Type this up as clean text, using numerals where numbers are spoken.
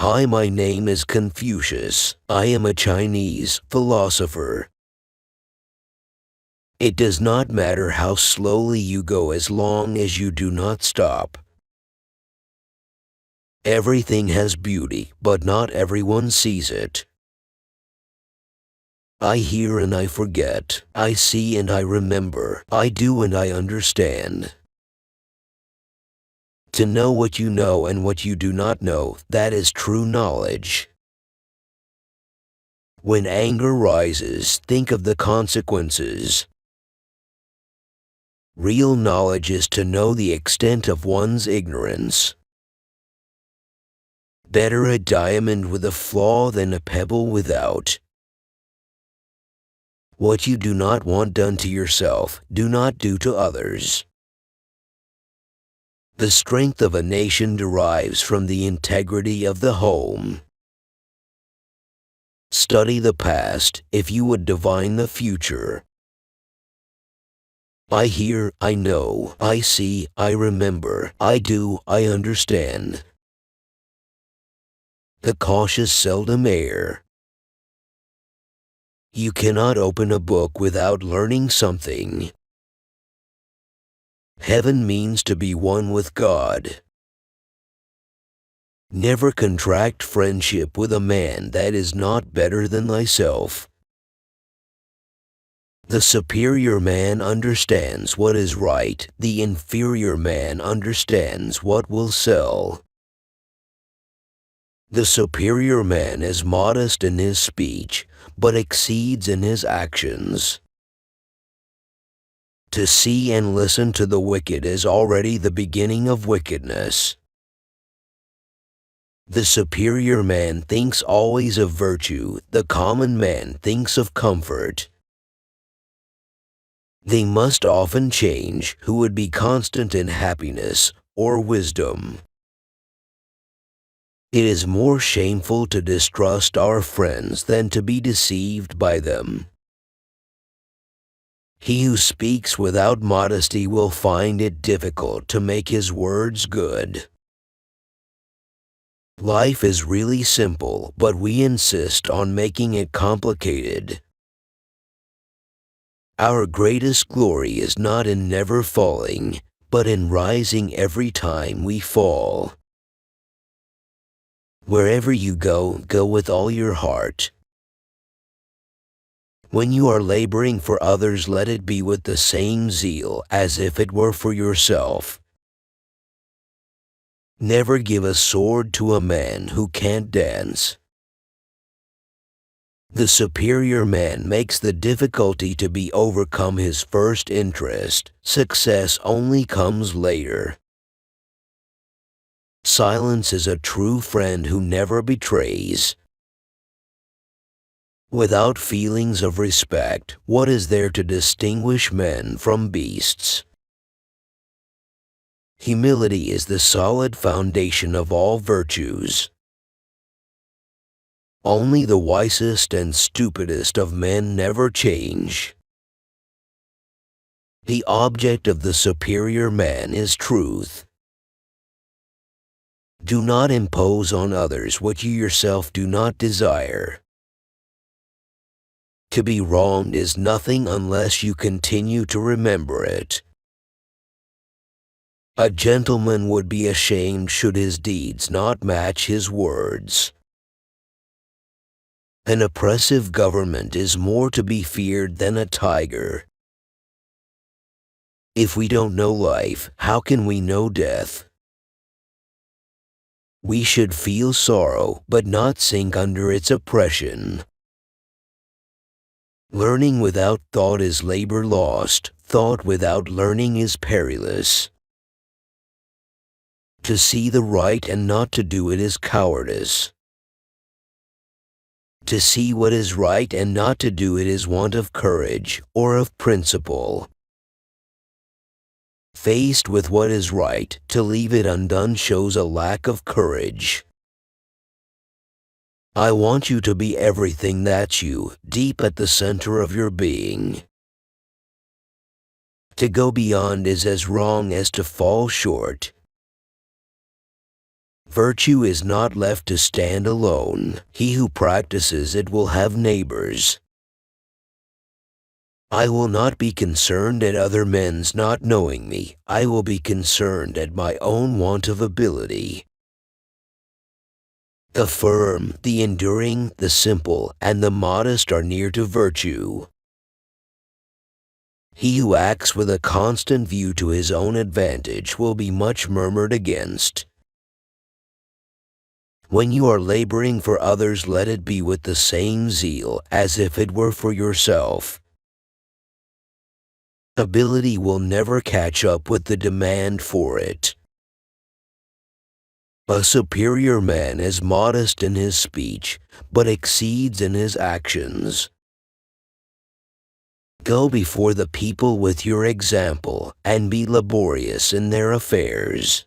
Hi, my name is Confucius. I am a Chinese philosopher. It does not matter how slowly you go as long as you do not stop. Everything has beauty, but not everyone sees it. I hear and I forget. I see and I remember. I do and I understand. To know what you know and what you do not know, that is true knowledge. When anger rises, think of the consequences. Real knowledge is to know the extent of one's ignorance. Better a diamond with a flaw than a pebble without. What you do not want done to yourself, do not do to others. The strength of a nation derives from the integrity of the home. Study the past if you would divine the future. I hear, I know, I see, I remember, I do, I understand. The cautious seldom err. You cannot open a book without learning something. Heaven means to be one with God. Never contract friendship with a man that is not better than thyself. The superior man understands what is right, the inferior man understands what will sell. The superior man is modest in his speech, but exceeds in his actions. To see and listen to the wicked is already the beginning of wickedness. The superior man thinks always of virtue, the common man thinks of comfort. They must often change who would be constant in happiness or wisdom. It is more shameful to distrust our friends than to be deceived by them. He who speaks without modesty will find it difficult to make his words good. Life is really simple, but we insist on making it complicated. Our greatest glory is not in never falling, but in rising every time we fall. Wherever you go, go with all your heart. When you are laboring for others, let it be with the same zeal as if it were for yourself. Never give a sword to a man who can't dance. The superior man makes the difficulty to be overcome his first interest. Success only comes later. Silence is a true friend who never betrays. Without feelings of respect, what is there to distinguish men from beasts? Humility is the solid foundation of all virtues. Only the wisest and stupidest of men never change. The object of the superior man is truth. Do not impose on others what you yourself do not desire. To be wronged is nothing unless you continue to remember it. A gentleman would be ashamed should his deeds not match his words. An oppressive government is more to be feared than a tiger. If we don't know life, how can we know death? We should feel sorrow, but not sink under its oppression. Learning without thought is labor lost. Thought without learning is perilous. To see the right and not to do it is cowardice. To see what is right and not to do it is want of courage or of principle. Faced with what is right, to leave it undone shows a lack of courage. I want you to be everything that's you, deep at the center of your being. To go beyond is as wrong as to fall short. Virtue is not left to stand alone. He who practices it will have neighbors. I will not be concerned at other men's not knowing me. I will be concerned at my own want of ability. The firm, the enduring, the simple, and the modest are near to virtue. He who acts with a constant view to his own advantage will be much murmured against. When you are laboring for others, let it be with the same zeal as if it were for yourself. Ability will never catch up with the demand for it. A superior man is modest in his speech, but exceeds in his actions. Go before the people with your example, and be laborious in their affairs.